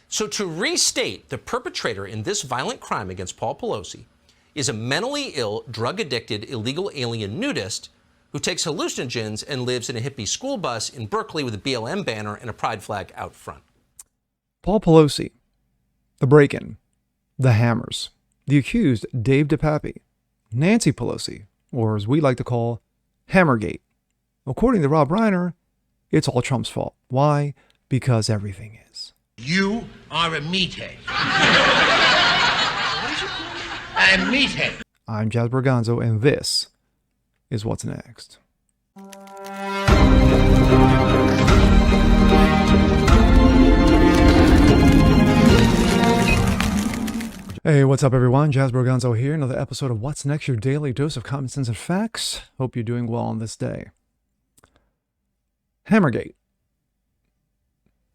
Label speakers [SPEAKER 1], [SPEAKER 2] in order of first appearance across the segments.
[SPEAKER 1] So to restate, the perpetrator in this violent crime against Paul Pelosi is a mentally ill, drug-addicted, illegal alien nudist who takes hallucinogens and lives in a hippie school bus in Berkeley with a BLM banner and a pride flag out front.
[SPEAKER 2] Paul Pelosi, the break-in, the hammers, the accused Dave DePape, Nancy Pelosi, or as we like to call, Hammergate. According to Rob Reiner, it's all Trump's fault. Why? Because everything is.
[SPEAKER 3] You are a meathead. What did you call me? A meathead.
[SPEAKER 2] I'm Jasper Gonzo, and this is what's next. Hey, what's up, everyone? Jasper Gonzo here. Another episode of What's Next, your daily dose of common sense and facts. Hope you're doing well on this day. Hammergate.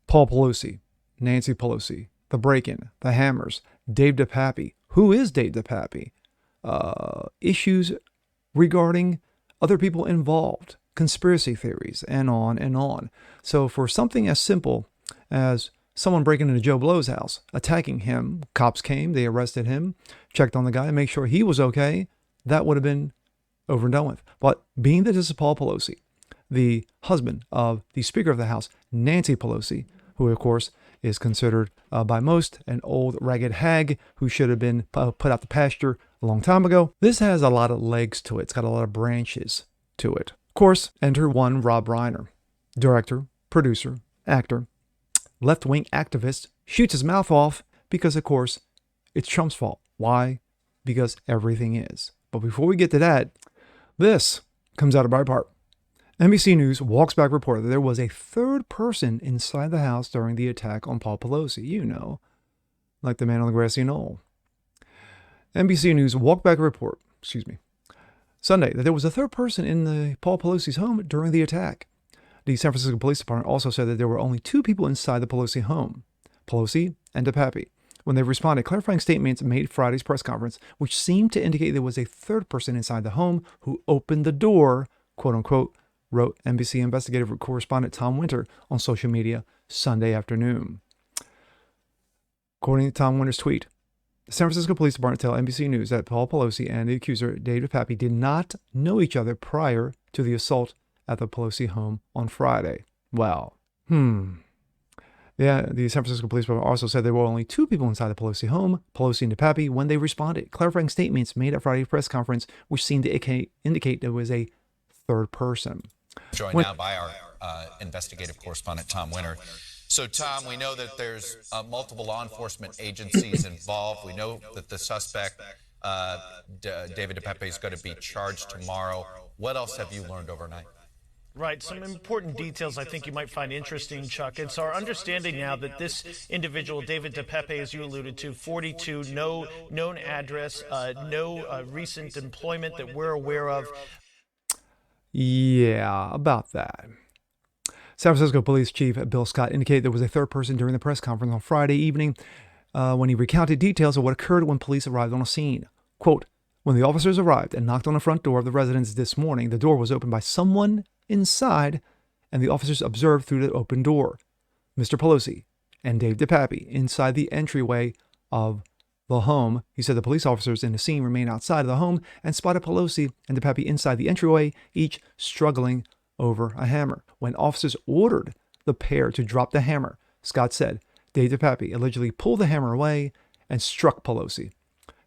[SPEAKER 2] Paul Pelosi, Nancy Pelosi, the break-in, the hammers, Dave DePape. Who is Dave DePape? Issues regarding other people involved, conspiracy theories, and on and on. So for something as simple as someone breaking into Joe Blow's house, attacking him, cops came, they arrested him, checked on the guy, make sure he was okay, that would have been over and done with. But being that this is Paul Pelosi, the husband of the Speaker of the House, Nancy Pelosi, who of course is considered by most an old ragged hag who should have been put out the pasture a long time ago. This has a lot of legs to it. It's got a lot of branches to it. Of course, enter one Rob Reiner, director, producer, actor, left-wing activist, shoots his mouth off because, of course, it's Trump's fault. Why? Because everything is. But before we get to that, this comes out of Breitbart. NBC News walks back report that there was a third person inside the house during the attack on Paul Pelosi. You know, like the man on the grassy knoll. NBC News walked back report, Sunday, that there was a third person in the Paul Pelosi's home during the attack. The San Francisco Police Department also said that there were only two people inside the Pelosi home, Pelosi and DePape. When they responded, clarifying statements made Friday's press conference, which seemed to indicate there was a third person inside the home who opened the door, quote unquote, wrote NBC investigative correspondent Tom Winter on social media Sunday afternoon. According to Tom Winter's tweet, the San Francisco Police Department tell NBC News that Paul Pelosi and the accuser, Dave DePape, did not know each other prior to the assault at the Pelosi home on Friday. Wow. Yeah, the San Francisco Police Department also said there were only two people inside the Pelosi home, Pelosi and DePape, when they responded, clarifying statements made at Friday's press conference, which seemed to indicate there was a third person.
[SPEAKER 4] Joined now by our investigative correspondent, Tom Winter. So, Tom, we know that there's multiple law enforcement agencies involved. We know that the suspect, David DePape, is going to be charged tomorrow. What else have you learned overnight?
[SPEAKER 5] Right. Some important details I think you might find interesting, Chuck. It's our understanding now that this individual, David DePape, as you alluded to, 42, no known address, no recent employment that we're aware of.
[SPEAKER 2] Yeah, about that. San Francisco Police Chief Bill Scott indicated there was a third person during the press conference on Friday evening when he recounted details of what occurred when police arrived on a scene. Quote, when the officers arrived and knocked on the front door of the residence this morning, the door was opened by someone inside, and the officers observed through the open door Mr. Pelosi and Dave DePape inside the entryway of the home. He said the police officers in the scene remained outside of the home and spotted Pelosi and DePape inside the entryway, each struggling over a hammer. When officers ordered the pair to drop the hammer, Scott said Dave DePape allegedly pulled the hammer away and struck Pelosi.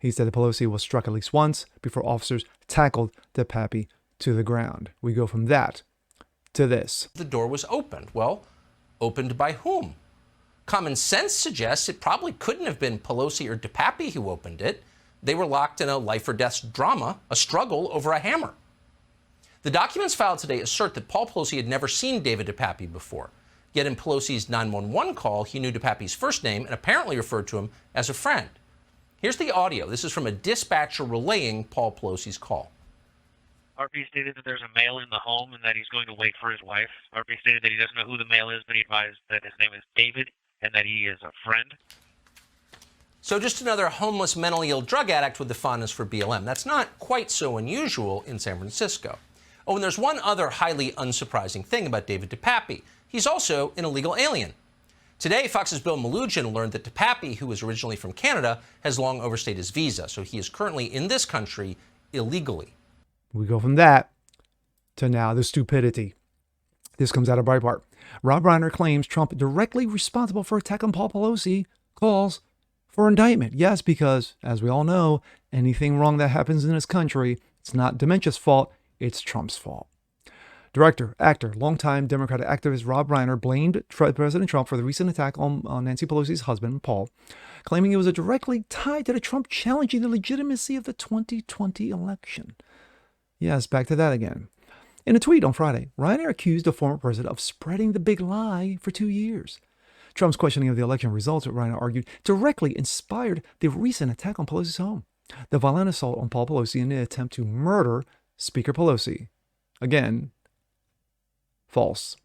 [SPEAKER 2] He said that Pelosi was struck at least once before officers tackled DePape to the ground. We go from that to this.
[SPEAKER 1] The door was opened. Well, opened by whom? Common sense suggests it probably couldn't have been Pelosi or DePape who opened it. They were locked in a life or death drama, a struggle over a hammer. The documents filed today assert that Paul Pelosi had never seen David DePape before. Yet in Pelosi's 911 call, he knew DePape's first name and apparently referred to him as a friend. Here's the audio. This is from a dispatcher relaying Paul Pelosi's call.
[SPEAKER 6] RP stated that there's a male in the home and that he's going to wait for his wife. RP stated that he doesn't know who the male is, but he advised that his name is David and that he is a friend.
[SPEAKER 1] So just another homeless, mentally ill drug addict with the fondness for BLM. That's not quite so unusual in San Francisco. Oh, and there's one other highly unsurprising thing about David DePape. He's also an illegal alien. Today, Fox's Bill Malugin learned that DePape, who was originally from Canada, has long overstayed his visa, so he is currently in this country illegally.
[SPEAKER 2] We go from that to now the stupidity. This comes out of Breitbart. Rob Reiner claims Trump directly responsible for attack on Paul Pelosi, calls for indictment. Yes, because, as we all know, anything wrong that happens in this country, it's not dementia's fault, it's Trump's fault. Director, actor, longtime Democratic activist Rob Reiner blamed President Trump for the recent attack on Nancy Pelosi's husband, Paul, claiming it was directly tied to the Trump challenging the legitimacy of the 2020 election. Yes, back to that again. In a tweet on Friday, Reiner accused the former president of spreading the big lie for 2 years. Trump's questioning of the election results, Reiner argued, directly inspired the recent attack on Pelosi's home. The violent assault on Paul Pelosi in the attempt to murder Speaker Pelosi. Again, false.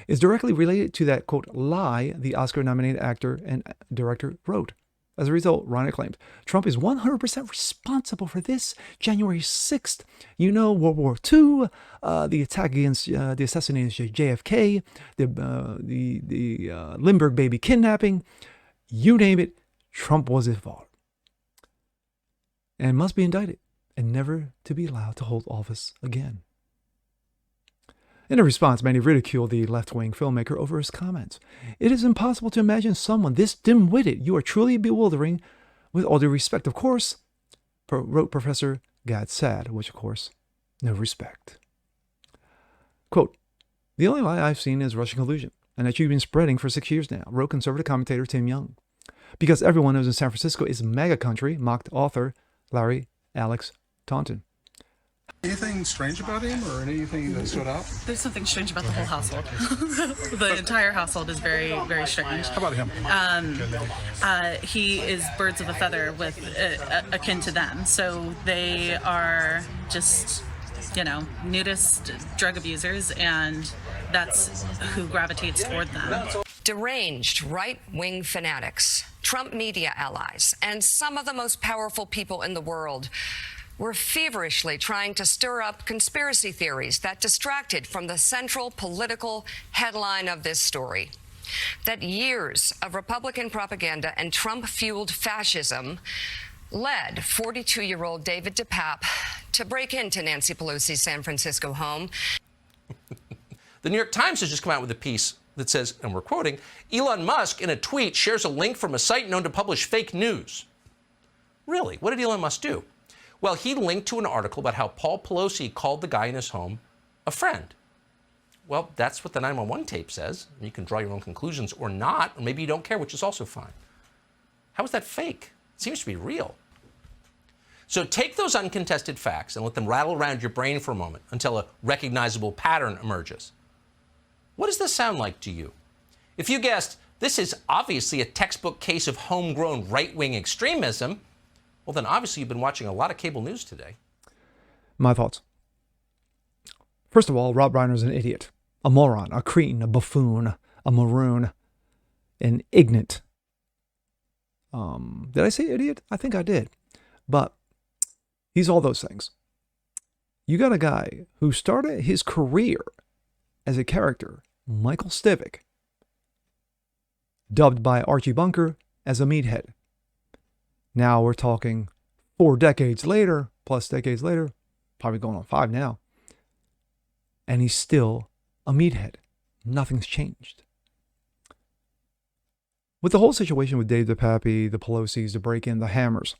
[SPEAKER 2] Is directly related to that, quote, lie the Oscar-nominated actor and director wrote. As a result, Reiner claimed, Trump is 100% responsible for this. January 6th, World War II, the attack against the assassination of JFK, the Lindbergh baby kidnapping, you name it, Trump was involved. And must be indicted and never to be allowed to hold office again. In a response, many ridiculed the left-wing filmmaker over his comments. It is impossible to imagine someone this dim-witted. You are truly bewildering. With all due respect, of course, wrote Professor Gad Saad, which, of course, no respect. Quote, the only lie I've seen is Russian collusion, and that you've been spreading for 6 years now, wrote conservative commentator Tim Young. Because everyone knows in San Francisco is MAGA country, mocked author Larry Alex Taunton.
[SPEAKER 7] Anything strange about him or anything that stood out?
[SPEAKER 8] There's something strange about the whole household. The entire household is very, very strange.
[SPEAKER 7] How about him?
[SPEAKER 8] He is birds of a feather with akin to them. So they are just, nudist drug abusers, and that's who gravitates toward them.
[SPEAKER 9] Deranged right-wing fanatics, Trump media allies, and some of the most powerful people in the world were feverishly trying to stir up conspiracy theories that distracted from the central political headline of this story. That years of Republican propaganda and Trump-fueled fascism led 42-year-old David DePape to break into Nancy Pelosi's San Francisco home.
[SPEAKER 1] The New York Times has just come out with a piece that says, and we're quoting, Elon Musk in a tweet shares a link from a site known to publish fake news. Really? What did Elon Musk do? Well, he linked to an article about how Paul Pelosi called the guy in his home a friend. Well, that's what the 911 tape says. You can draw your own conclusions or not, or maybe you don't care, which is also fine. How is that fake? It seems to be real. So take those uncontested facts and let them rattle around your brain for a moment until a recognizable pattern emerges. What does this sound like to you? If you guessed, this is obviously a textbook case of homegrown right-wing extremism, well, then obviously you've been watching a lot of cable news today.
[SPEAKER 2] My thoughts. First of all, Rob Reiner's an idiot, a moron, a cretin, a buffoon, a maroon, an ignorant. Did I say idiot? I think I did. But he's all those things. You got a guy who started his career as a character, Michael Stivic, dubbed by Archie Bunker as a meathead. Now we're talking 4 decades later, plus decades later, probably going on 5 now. And he's still a meathead. Nothing's changed. With the whole situation with Dave DePape, the Pelosi's, the break-in, the Hammers,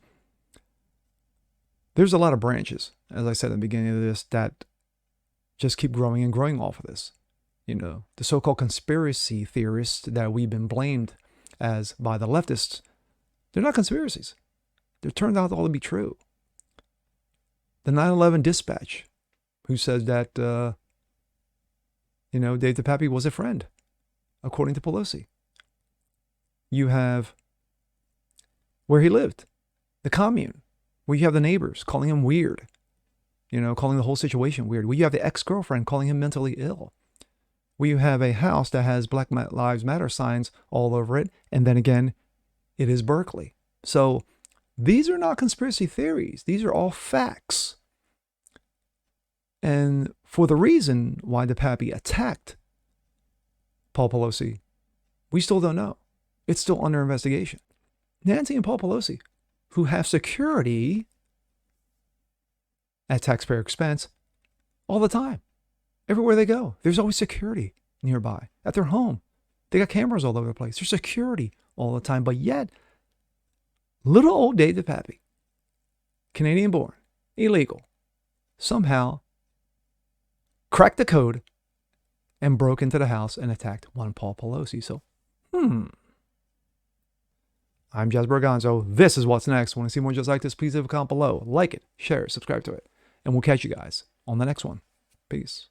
[SPEAKER 2] there's a lot of branches, as I said at the beginning of this, that just keep growing and growing off of this. The so-called conspiracy theorists that we've been blamed as by the leftists, they're not conspiracies. They turned out all to be true. The 9/11 dispatch, who says that, Dave DePape was a friend, according to Pelosi. You have where he lived, the commune, where you have the neighbors calling him weird, calling the whole situation weird. Where you have the ex-girlfriend calling him mentally ill. Where you have a house that has Black Lives Matter signs all over it. And then again, it is Berkeley. So these are not conspiracy theories. These are all facts. And for the reason why DePape attacked Paul Pelosi, we still don't know. It's still under investigation. Nancy and Paul Pelosi, who have security at taxpayer expense all the time. Everywhere they go, there's always security nearby. At their home, they got cameras all over the place. There's security all the time. But yet, little old Dave DePape, Canadian born, illegal, somehow cracked the code and broke into the house and attacked one Paul Pelosi. So, I'm Jasper Gonzo. This is What's Next. Want to see more just like this? Please leave a comment below. Like it, share it, subscribe to it. And we'll catch you guys on the next one. Peace.